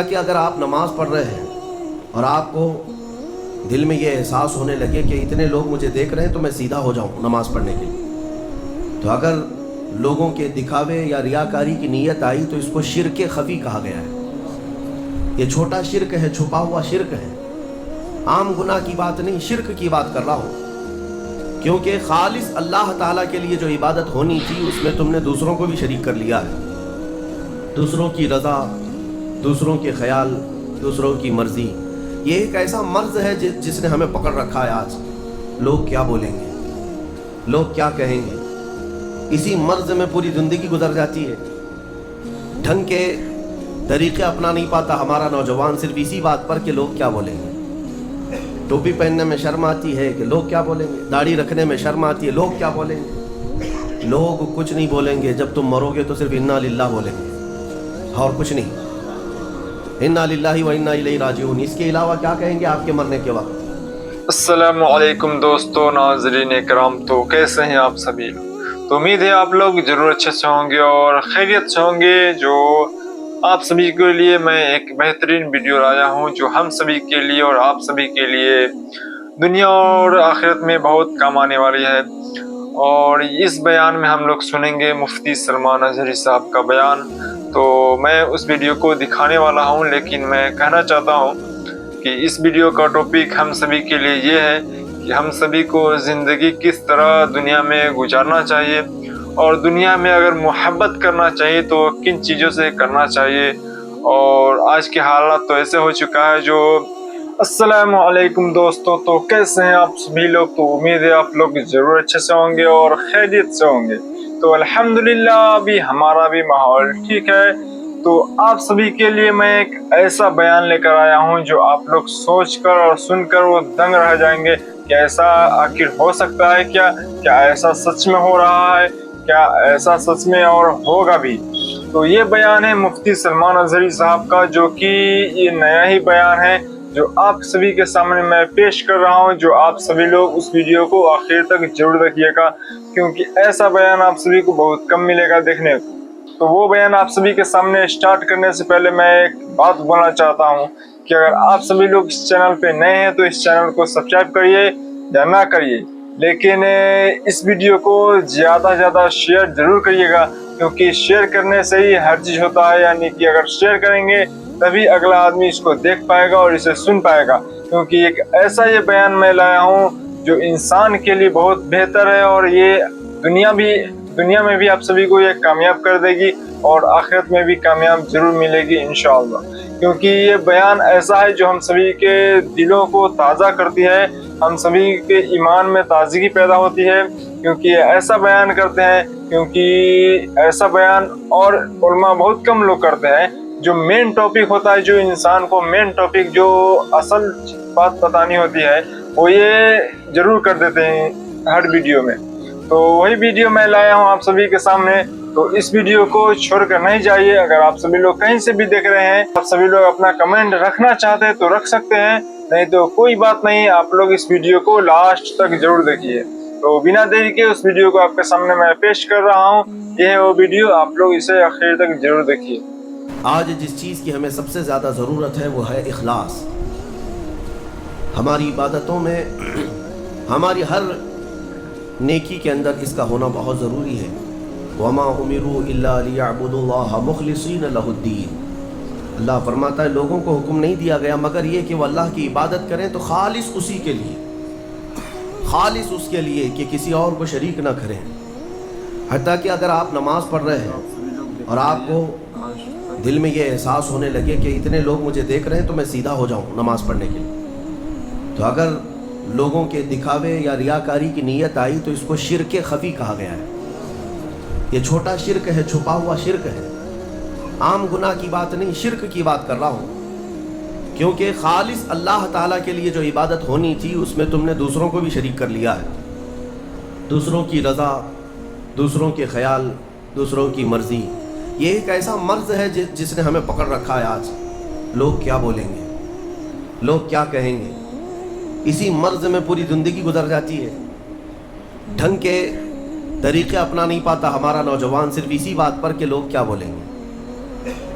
کہ اگر آپ نماز پڑھ رہے ہیں اور آپ کو دل میں یہ احساس ہونے لگے کہ اتنے لوگ مجھے دیکھ رہے ہیں تو میں سیدھا ہو جاؤں نماز پڑھنے کے لیے، تو اگر لوگوں کے دکھاوے یا ریاکاری کی نیت آئی تو اس کو شرک خفی کہا گیا ہے۔ یہ چھوٹا شرک ہے، چھپا ہوا شرک ہے، عام گناہ کی بات نہیں، شرک کی بات کر رہا ہوں، کیونکہ خالص اللہ تعالیٰ کے لیے جو عبادت ہونی تھی اس میں تم نے دوسروں کو بھی شریک کر لیا ہے۔ دوسروں کی رضا، دوسروں کے خیال، دوسروں کی مرضی، یہ ایک ایسا مرض ہے جس نے ہمیں پکڑ رکھا ہے۔ آج لوگ کیا بولیں گے، لوگ کیا کہیں گے، اسی مرض میں پوری زندگی گزر جاتی ہے۔ ڈھنگ کے طریقے اپنا نہیں پاتا ہمارا نوجوان صرف اسی بات پر کہ لوگ کیا بولیں گے۔ ٹوپی پہننے میں شرم آتی ہے کہ لوگ کیا بولیں گے، داڑھی رکھنے میں شرم آتی ہے لوگ کیا بولیں گے۔ لوگ کچھ نہیں بولیں گے، جب تم مرو گے تو صرف انا للہ بولیں گے اور کچھ نہیں، انا للہ و انا الیہ راجعون، اس کے علاوہ کیا کہیں گے آپ کے مرنے کے وقت۔ السلام علیکم دوستو، ناظرین کرام، تو کیسے ہیں آپ سبھی؟ تو امید ہے آپ لوگ ضرور اچھے سے ہوں گے اور خیریت سے ہوں گے۔ جو آپ سبھی کے لیے میں ایک بہترین ویڈیو لایا ہوں جو ہم سبھی کے لیے اور آپ سبھی کے لیے دنیا اور آخرت میں بہت کام آنے والی ہے۔ اور اس بیان میں ہم لوگ سنیں گے مفتی سلمان اظہری صاحب کا بیان۔ تو میں اس ویڈیو کو دکھانے والا ہوں، لیکن میں کہنا چاہتا ہوں کہ اس ویڈیو کا ٹاپک ہم سبھی کے لیے یہ ہے کہ ہم سبھی کو زندگی کس طرح دنیا میں گزارنا چاہیے، اور دنیا میں اگر محبت کرنا چاہیے تو کن چیزوں سے کرنا چاہیے۔ اور آج کے حالات تو ایسے ہو چکا ہے جو السلام علیکم دوستو، تو کیسے ہیں آپ سبھی لوگ؟ تو امید ہے آپ لوگ ضرور اچھے سے ہوں گے اور خیریت سے ہوں گے۔ تو الحمدللہ ابھی ہمارا بھی ماحول ٹھیک ہے۔ تو آپ سبھی کے لیے میں ایک ایسا بیان لے کر آیا ہوں جو آپ لوگ سوچ کر اور سن کر وہ دنگ رہ جائیں گے کہ ایسا آخر ہو سکتا ہے کیا ایسا سچ میں ہو رہا ہے، کیا ایسا سچ میں اور ہوگا بھی۔ تو یہ بیان ہے مفتی سلمان اظہری صاحب کا، جو کہ یہ نیا ہی بیان ہے جو آپ سبھی کے سامنے میں پیش کر رہا ہوں۔ جو آپ سبھی لوگ اس ویڈیو کو آخر تک ضرور دیکھیے گا، کیونکہ ایسا بیان آپ سبھی کو بہت کم ملے گا دیکھنے کو۔ تو وہ بیان آپ سبھی کے سامنے اسٹارٹ کرنے سے پہلے میں ایک بات بولنا چاہتا ہوں کہ اگر آپ سبھی لوگ اس چینل پہ نئے ہیں تو اس چینل کو سبسکرائب کریے یا نہ کریے، لیکن اس ویڈیو کو زیادہ سے زیادہ شیئر ضرور کریے گا، کیونکہ شیئر کرنے سے ہی ہر چیز ہوتا ہے۔ یعنی کہ اگر شیئر کریں گے تبھی اگلا آدمی اس کو دیکھ پائے گا اور اسے سن پائے گا، کیونکہ ایک ایسا یہ بیان میں لایا ہوں جو انسان کے لیے بہت بہتر ہے، اور یہ دنیا میں بھی آپ سبھی کو یہ کامیاب کر دے گی اور آخرت میں بھی کامیاب ضرور ملے گی انشاءاللہ، کیونکہ یہ بیان ایسا ہے جو ہم سبھی کے دلوں کو تازہ کرتی ہے، ہم سبھی کے ایمان میں تازگی پیدا ہوتی ہے، کیونکہ یہ ایسا بیان کرتے ہیں، کیونکہ ایسا بیان اور علماء بہت کم لوگ کرتے ہیں۔ جو مین ٹاپک ہوتا ہے، جو انسان کو مین ٹاپک جو اصل بات بتانی ہوتی ہے، وہ یہ ضرور کر دیتے ہیں ہر ویڈیو میں۔ تو وہی ویڈیو میں لایا ہوں آپ سبھی کے سامنے، تو اس ویڈیو کو چھوڑ کر نہیں جائیے۔ اگر آپ سبھی لوگ کہیں سے بھی دیکھ رہے ہیں، آپ سبھی لوگ اپنا کمنٹ رکھنا چاہتے ہیں تو رکھ سکتے ہیں، نہیں تو کوئی بات نہیں، آپ لوگ اس ویڈیو کو لاسٹ تک ضرور دیکھیے۔ تو بنا دیری کے اس ویڈیو کو آپ کے سامنے میں پیش کر رہا ہوں، یہ ہے وہ ویڈیو، آپ لوگ اسے آخر تک ضرور دیکھیے۔ آج جس چیز کی ہمیں سب سے زیادہ ضرورت ہے وہ ہے اخلاص۔ ہماری عبادتوں میں، ہماری ہر نیکی کے اندر اس کا ہونا بہت ضروری ہے۔ وَمَا أُمِرُوا إِلَّا لِيَعْبُدُوا اللَّهَ مُخْلِصِينَ لَهُ الدِّينَ۔ اللہ فرماتا ہے لوگوں کو حکم نہیں دیا گیا مگر یہ کہ وہ اللہ کی عبادت کریں تو خالص اسی کے لیے، خالص اس کے لیے، کہ کسی اور کو شریک نہ کریں۔ حتیٰ کہ اگر آپ نماز پڑھ رہے ہیں اور آپ کو دل میں یہ احساس ہونے لگے کہ اتنے لوگ مجھے دیکھ رہے ہیں تو میں سیدھا ہو جاؤں نماز پڑھنے کے لیے، تو اگر لوگوں کے دکھاوے یا ریاکاری کی نیت آئی تو اس کو شرک خفی کہا گیا ہے۔ یہ چھوٹا شرک ہے، چھپا ہوا شرک ہے، عام گناہ کی بات نہیں، شرک کی بات کر رہا ہوں، کیونکہ خالص اللہ تعالیٰ کے لیے جو عبادت ہونی تھی اس میں تم نے دوسروں کو بھی شریک کر لیا ہے۔ دوسروں کی رضا، دوسروں کے خیال، دوسروں کی مرضی، یہ ایک ایسا مرض ہے جس نے ہمیں پکڑ رکھا ہے۔ آج لوگ کیا بولیں گے، لوگ کیا کہیں گے، اسی مرض میں پوری زندگی گزر جاتی ہے۔ ڈھنگ کے طریقے اپنا نہیں پاتا ہمارا نوجوان صرف اسی بات پر کہ لوگ کیا بولیں گے۔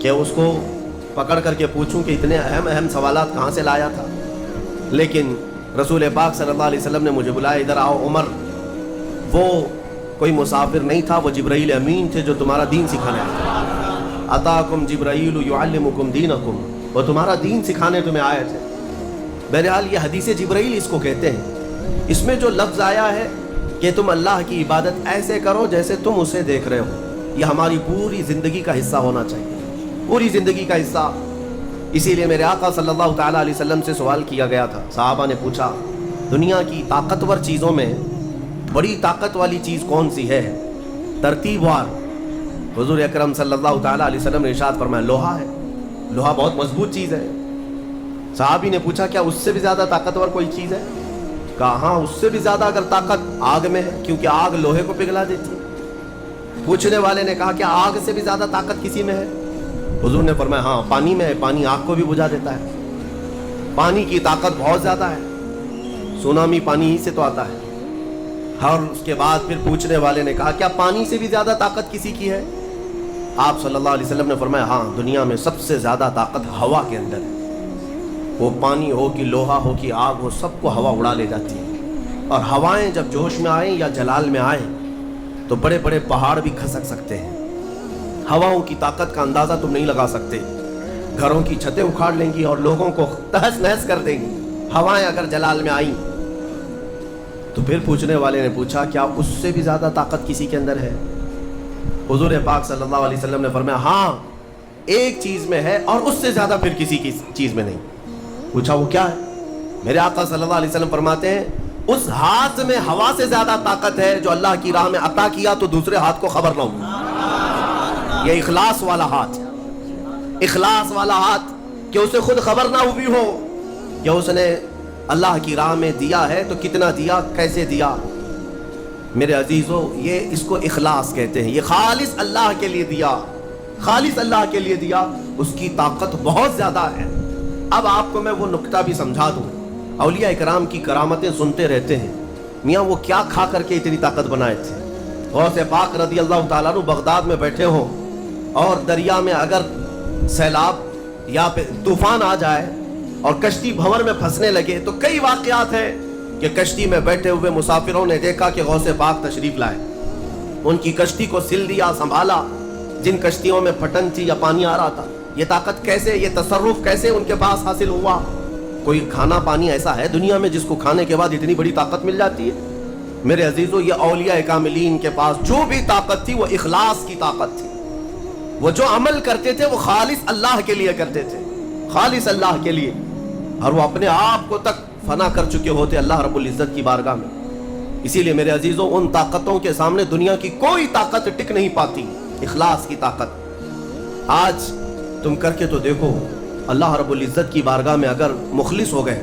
کہ اس کو پکڑ کر کے پوچھوں کہ اتنے اہم سوالات کہاں سے لایا تھا، لیکن رسول پاک صلی اللہ علیہ وسلم نے مجھے بلایا، ادھر آؤ عمر، وہ کوئی مسافر نہیں تھا، وہ جبرائیل امین تھے جو تمہارا دین سکھانے آئے تھے۔ اتاکم جبرائیل یعلمکم دینکم، وہ تمہارا دین سکھانے تمہیں آئے تھے۔ بہرحال یہ حدیث جبرائیل اس کو کہتے ہیں۔ اس میں جو لفظ آیا ہے کہ تم اللہ کی عبادت ایسے کرو جیسے تم اسے دیکھ رہے ہو، یہ ہماری پوری زندگی کا حصہ ہونا چاہیے، پوری زندگی کا حصہ۔ اسی لیے میرے آقا صلی اللہ تعالیٰ علیہ وسلم سے سوال کیا گیا تھا، صحابہ نے پوچھا دنیا کی طاقتور چیزوں میں بڑی طاقت والی چیز کون سی ہے ترتیب وار؟ حضور اکرم صلی اللہ تعالیٰ علیہ وسلم نے ارشاد فرمایا لوہا ہے، لوہا بہت مضبوط چیز ہے۔ صحابی نے پوچھا کیا اس سے بھی زیادہ طاقتور کوئی چیز ہے؟ کہا ہاں، اس سے بھی زیادہ اگر طاقت آگ میں ہے، کیونکہ آگ لوہے کو پگھلا دیتی ہے۔ پوچھنے والے نے کہا کیا آگ سے بھی زیادہ طاقت کسی میں ہے؟ حضور نے فرمایا ہاں، پانی میں ہے، پانی آگ کو بھی بجھا دیتا ہے، پانی کی طاقت بہت زیادہ ہے، سونامی پانی ہی سے تو آتا ہے۔ اور اس کے بعد پھر پوچھنے والے نے کہا کیا پانی سے بھی زیادہ طاقت کسی کی ہے؟ آپ صلی اللہ علیہ وسلم نے فرمایا ہاں، دنیا میں سب سے زیادہ طاقت ہوا کے اندر ہے، وہ پانی ہو کہ لوہا ہو کہ آگ ہو، سب کو ہوا اڑا لے جاتی ہے۔ اور ہوائیں جب جوش میں آئیں یا جلال میں آئیں تو بڑے بڑے پہاڑ بھی کھسک سکتے ہیں۔ ہواؤں کی طاقت کا اندازہ تم نہیں لگا سکتے، گھروں کی چھتیں اکھاڑ لیں گی اور لوگوں کو تہس نہس کر دیں گی ہوائیں اگر جلال میں آئیں۔ تو پھر پوچھنے والے نے پوچھا کیا اس سے بھی زیادہ طاقت کسی کے اندر ہے؟ حضور پاک صلی اللہ علیہ وسلم نے فرمایا ہاں، ایک چیز میں ہے اور اس سے زیادہ پھر کسی کی چیز میں نہیں۔ پوچھا وہ کیا ہے؟ میرے آقا صلی اللہ علیہ وسلم فرماتے ہیں اس ہاتھ میں ہوا سے زیادہ طاقت ہے جو اللہ کی راہ میں عطا کیا تو دوسرے ہاتھ کو خبر نہ ہو۔ یہ اخلاص والا ہاتھ، اخلاص والا ہاتھ کہ اسے خود خبر نہ ہوئی ہو کہ اس نے اللہ کی راہ میں دیا ہے تو کتنا دیا، کیسے دیا۔ میرے عزیزو، یہ اس کو اخلاص کہتے ہیں، یہ خالص اللہ کے لیے دیا، خالص اللہ کے لیے دیا، اس کی طاقت بہت زیادہ ہے۔ اب آپ کو میں وہ نکتہ بھی سمجھا دوں، اولیاء اکرام کی کرامتیں سنتے رہتے ہیں، میاں وہ کیا کھا کر کے اتنی طاقت بنائے تھے۔ غوث پاک رضی اللہ تعالیٰ عنہ بغداد میں بیٹھے ہوں اور دریا میں اگر سیلاب یا طوفان آ جائے اور کشتی بھنور میں پھنسنے لگے تو کئی واقعات ہیں کہ کشتی میں بیٹھے ہوئے مسافروں نے دیکھا کہ غوث پاک تشریف لائے، ان کی کشتی کو سل دیا، سنبھالا۔ جن کشتیوں میں پھٹن تھی یا پانی آ رہا تھا، یہ طاقت کیسے، یہ تصرف کیسے ان کے پاس حاصل ہوا؟ کوئی کھانا پانی ایسا ہے دنیا میں جس کو کھانے کے بعد اتنی بڑی طاقت مل جاتی ہے؟ میرے عزیزو، یہ اولیاء کاملین کے پاس جو بھی طاقت تھی وہ اخلاص کی طاقت تھی۔ وہ جو عمل کرتے تھے وہ خالص اللہ کے لیے کرتے تھے، خالص اللہ کے لیے، اور وہ اپنے آپ کو تک فنا کر چکے ہوتے اللہ رب العزت کی بارگاہ میں۔ اسی لیے میرے عزیزو، ان طاقتوں کے سامنے دنیا کی کوئی طاقت ٹک نہیں پاتی، اخلاص کی طاقت۔ آج تم کر کے تو دیکھو، اللہ رب العزت کی بارگاہ میں اگر مخلص ہو گئے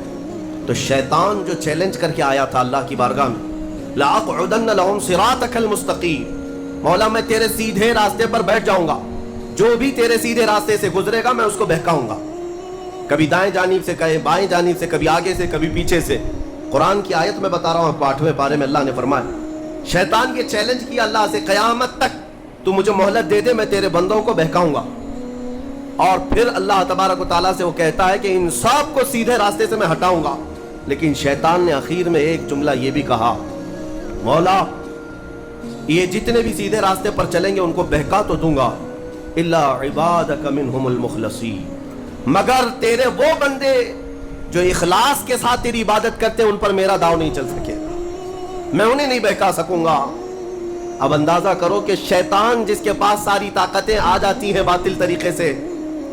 تو شیطان جو چیلنج کر کے آیا تھا اللہ کی بارگاہ میں، لَأَقْعُدَنَّ لَهُمْ صِرَاطَكَ الْمُسْتَقِيمَ، مولا میں تیرے سیدھے راستے پر بیٹھ جاؤں گا، جو بھی تیرے سیدھے راستے سے گزرے گا میں اس کو بہکاؤں گا، کبھی دائیں جانب سے، کبھی بائیں جانب سے، کبھی آگے سے، کبھی پیچھے سے۔ قرآن کی آیت میں بتا رہا ہوں، 8ویں پارے میں اللہ نے فرمایا، شیطان یہ چیلنج کیا اللہ سے، قیامت تک تو مجھے مہلت دے دے، میں تیرے بندوں کو بہکاؤں گا۔ اور پھر اللہ تبارک و تعالیٰ سے وہ کہتا ہے کہ ان سب کو سیدھے راستے سے میں ہٹاؤں گا، لیکن شیطان نے آخر میں ایک جملہ یہ بھی کہا، مولا یہ جتنے بھی سیدھے راستے پر چلیں گے ان کو بہکا تو دوں گا، الا عبادک منہم المخلصین، مگر تیرے وہ بندے جو اخلاص کے ساتھ تیری عبادت کرتے ہیں ان پر میرا داؤ نہیں چل سکے گا، میں انہیں نہیں بہکا سکوں گا۔ اب اندازہ کرو کہ شیطان جس کے پاس ساری طاقتیں آ جاتی ہیں باطل طریقے سے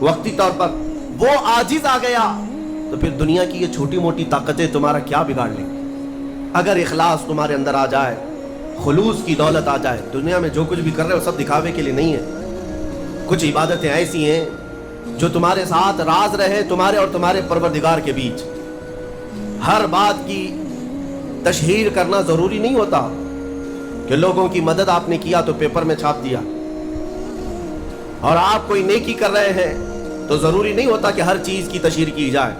وقتی طور پر، وہ عاجز آ گیا تو پھر دنیا کی یہ چھوٹی موٹی طاقتیں تمہارا کیا بگاڑ لیں گی؟ اگر اخلاص تمہارے اندر آ جائے، خلوص کی دولت آ جائے، دنیا میں جو کچھ بھی کر رہے ہو سب دکھاوے کے لیے نہیں ہے، کچھ عبادتیں ایسی ہیں جو تمہارے ساتھ راز رہے تمہارے اور تمہارے پروردگار کے بیچ۔ ہر بات کی تشہیر کرنا ضروری نہیں ہوتا کہ لوگوں کی مدد آپ نے کیا تو پیپر میں چھاپ دیا، اور آپ کوئی نیکی کر رہے ہیں تو ضروری نہیں ہوتا کہ ہر چیز کی تشہیر کی جائے۔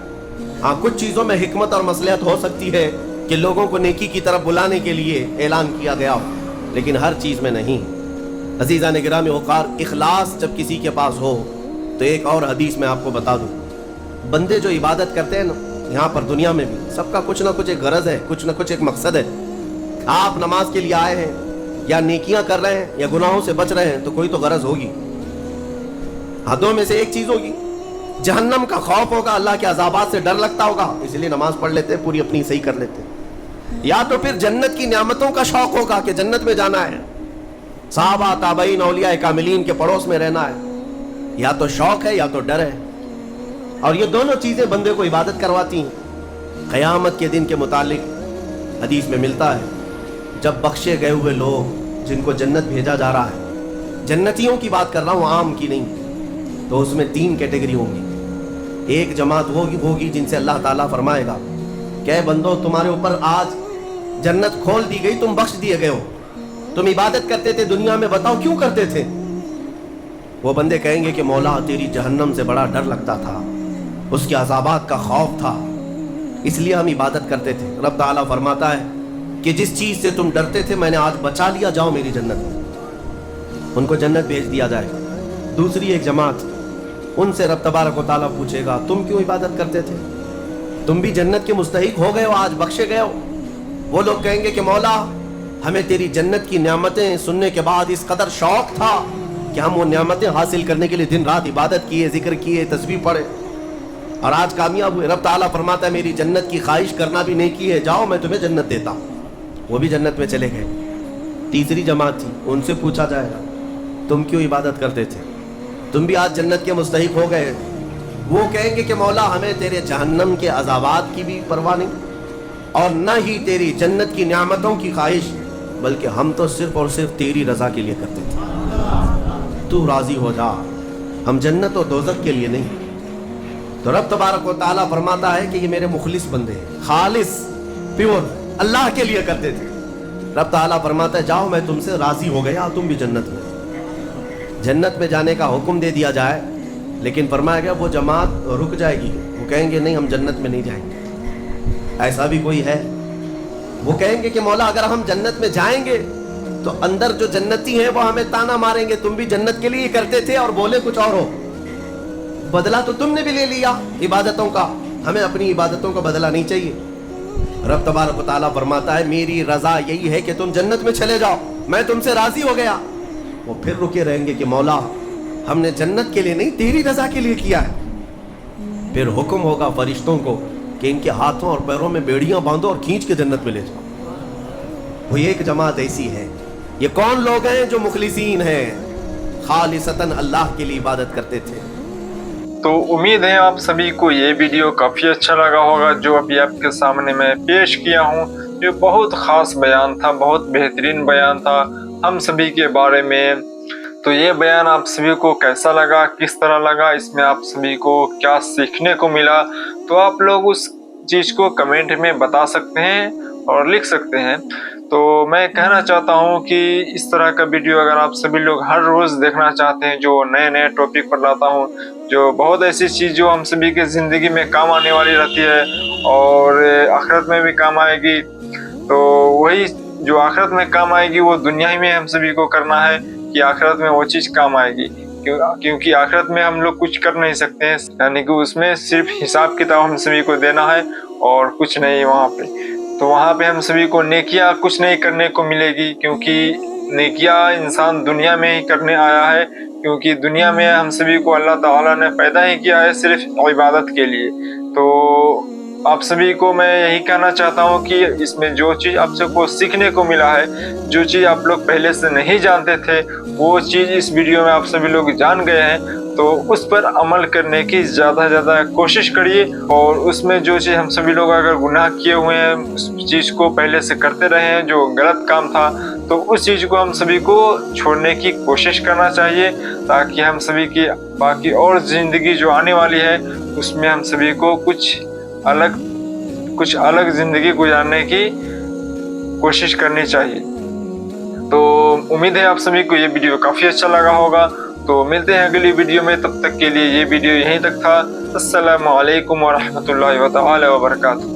ہاں، کچھ چیزوں میں حکمت اور مصلحت ہو سکتی ہے کہ لوگوں کو نیکی کی طرف بلانے کے لیے اعلان کیا گیا ہو، لیکن ہر چیز میں نہیں۔ عزیزان گرامی وقار، اخلاص جب کسی کے پاس ہو تو ایک اور حدیث میں آپ کو بتا دوں, بندے جو عبادت کرتے ہیں نا یہاں پر دنیا میں بھی, سب کا کچھ نہ کچھ ایک غرض ہے, کچھ نہ کچھ ایک مقصد ہے. آپ نماز کے لیے آئے ہیں یا نیکیاں کر رہے ہیں یا گناہوں سے بچ رہے ہیں تو کوئی تو غرض ہوگی. حدوں میں سے ایک چیز ہوگی, جہنم کا خوف ہوگا, اللہ کے عذابات سے ڈر لگتا ہوگا, اس لیے نماز پڑھ لیتے ہیں, پوری اپنی صحیح کر لیتے ہیں. یا تو پھر جنت کی نعمتوں کا شوق ہوگا کہ جنت میں جانا ہے, صحابہ تابعین اولیاء کاملین کے پڑوس میں رہنا ہے. یا تو شوق ہے یا تو ڈر ہے, اور یہ دونوں چیزیں بندے کو عبادت کرواتی ہیں. قیامت کے دن کے متعلق حدیث میں ملتا ہے, جب بخشے گئے ہوئے لوگ جن کو جنت بھیجا جا رہا ہے, جنتیوں کی بات کر رہا ہوں, عام کی نہیں, تو اس میں 3 کیٹیگری ہوں گی. ایک جماعت ہوگی جن سے اللہ تعالیٰ فرمائے گا کہ اے بندو تمہارے اوپر آج جنت کھول دی گئی, تم بخش دیے گئے ہو, تم عبادت کرتے تھے دنیا میں, بتاؤ کیوں کرتے تھے؟ وہ بندے کہیں گے کہ مولا تیری جہنم سے بڑا ڈر لگتا تھا, اس کے عذابات کا خوف تھا, اس لیے ہم عبادت کرتے تھے. رب تعالیٰ فرماتا ہے کہ جس چیز سے تم ڈرتے تھے میں نے آج بچا لیا, جاؤ میری جنت میں. ان کو جنت بھیج دیا جائے گا. دوسری ایک جماعت, ان سے رب تبارک و تعالیٰ پوچھے گا تم کیوں عبادت کرتے تھے, تم بھی جنت کے مستحق ہو گئے ہو, آج بخشے گئے ہو. وہ لوگ کہیں گے کہ مولا ہمیں تیری جنت کی نعمتیں سننے کے بعد اس قدر شوق تھا کہ ہم وہ نعمتیں حاصل کرنے کے لیے دن رات عبادت کیے, ذکر کیے, تسبیح پڑھے, اور آج کامیاب ہوئے. رب تعالیٰ فرماتا ہے میری جنت کی خواہش کرنا بھی نہیں کی ہے, جاؤ میں تمہیں جنت دیتا ہوں. وہ بھی جنت میں چلے گئے. تیسری جماعت تھی, ان سے پوچھا جائے گا تم کیوں عبادت کرتے تھے, تم بھی آج جنت کے مستحق ہو گئے. وہ کہیں گے کہ مولا ہمیں تیرے جہنم کے عذابات کی بھی پرواہ نہیں, اور نہ ہی تیری جنت کی نعمتوں کی خواہش, بلکہ ہم تو صرف اور صرف تیری رضا کے لیے کرتے تھے, تو راضی ہو جا, ہم جنت اور دوزخ کے لیے نہیں. تو رب تبارک و تعالیٰ فرماتا ہے کہ یہ میرے مخلص بندے ہیں, خالص پیور اللہ کے لیے کرتے تھے. رب تعالیٰ فرماتا ہے جاؤ میں تم سے راضی ہو گیا, تم بھی جنت میں. جنت میں جانے کا حکم دے دیا جائے, لیکن فرمایا گیا وہ جماعت رک جائے گی, وہ کہیں گے نہیں ہم جنت میں نہیں جائیں گے. ایسا بھی کوئی ہے, وہ کہیں گے کہ مولا اگر ہم جنت میں جائیں گے تو اندر جو جنتی ہیں وہ ہمیں تانا ماریں گے, تم بھی جنت کے لیے کرتے تھے اور بولے کچھ اور ہو, بدلہ تو تم نے بھی لے لیا عبادتوں کا, ہمیں اپنی عبادتوں کا بدلہ نہیں چاہیے. رب تبارک و تعالیٰ فرماتا ہے میری رضا یہی ہے کہ تم جنت میں چلے جاؤ, میں تم سے راضی ہو گیا. وہ پھر رکے رہیں گے کہ مولا ہم نے جنت کے لیے نہیں تیری رضا کے لیے کیا ہے. پھر حکم ہوگا فرشتوں کو کہ ان کے ہاتھوں اور پیروں میں بیڑیاں باندھو اور کھینچ کے جنت میں لے جاؤ. وہ ایک جماعت ایسی ہے. یہ کون لوگ ہیں جو مخلصین ہیں, خالصتاً اللہ کے لیے عبادت کرتے تھے. تو امید ہے آپ سبھی کو یہ ویڈیو کافی اچھا لگا ہوگا جو ابھی آپ کے سامنے میں پیش کیا ہوں. یہ بہت خاص بیان تھا, بہت بہترین بیان تھا ہم سبھی کے بارے میں. تو یہ بیان آپ سبھی کو کیسا لگا, کس طرح لگا, اس میں آپ سبھی کو کیا سیکھنے کو ملا, تو آپ لوگ اس چیز کو کمنٹ میں بتا سکتے ہیں اور لکھ سکتے ہیں. تو میں کہنا چاہتا ہوں کہ اس طرح کا ویڈیو اگر آپ سبھی لوگ ہر روز دیکھنا چاہتے ہیں, جو نئے نئے ٹاپک پر لاتا ہوں, جو بہت ایسی چیز جو ہم سبھی کے زندگی میں کام آنے والی رہتی ہے اور آخرت میں بھی کام آئے گی, تو وہی جو آخرت میں کام آئے گی وہ دنیا ہی میں ہم سبھی کو کرنا ہے کہ آخرت میں وہ چیز کام آئے گی. کیونکہ آخرت میں ہم لوگ کچھ کر نہیں سکتے ہیں, یعنی کہ اس میں صرف حساب کتاب ہم سبھی کو دینا ہے اور کچھ نہیں وہاں پہ. تو وہاں پہ ہم سبھی کو نیکیاں کچھ نہیں کرنے کو ملے گی, کیونکہ نیکیاں انسان دنیا میں ہی کرنے آیا ہے, کیونکہ دنیا میں ہم سبھی کو اللہ تعالیٰ نے پیدا ہی کیا ہے صرف عبادت کے لیے. تو آپ سبھی کو میں یہی کہنا چاہتا ہوں کہ اس میں جو چیز آپ سب کو سیکھنے کو ملا ہے, جو چیز آپ لوگ پہلے سے نہیں جانتے تھے, وہ چیز اس ویڈیو میں آپ سبھی لوگ جان گئے ہیں. تو اس پر عمل کرنے کی زیادہ سے زیادہ کوشش کریے, اور اس میں جو چیز ہم سبھی لوگ اگر گناہ کیے ہوئے ہیں, اس چیز کو پہلے سے کرتے رہے ہیں جو غلط کام تھا, تو اس چیز کو ہم سبھی کو چھوڑنے کی کوشش کرنا چاہیے, تاکہ ہم سبھی کی باقی اور زندگی جو آنے والی ہے اس میں ہم سبھی کو کچھ الگ زندگی گزارنے کی کوشش کرنی چاہیے. تو امید ہے آپ سبھی کو یہ ویڈیو کافی اچھا لگا ہوگا. تو ملتے ہیں اگلی ویڈیو میں, تب تک کے لیے یہ ویڈیو یہیں تک تھا. السلام علیکم ورحمۃ اللہ تعالی وبرکاتہ.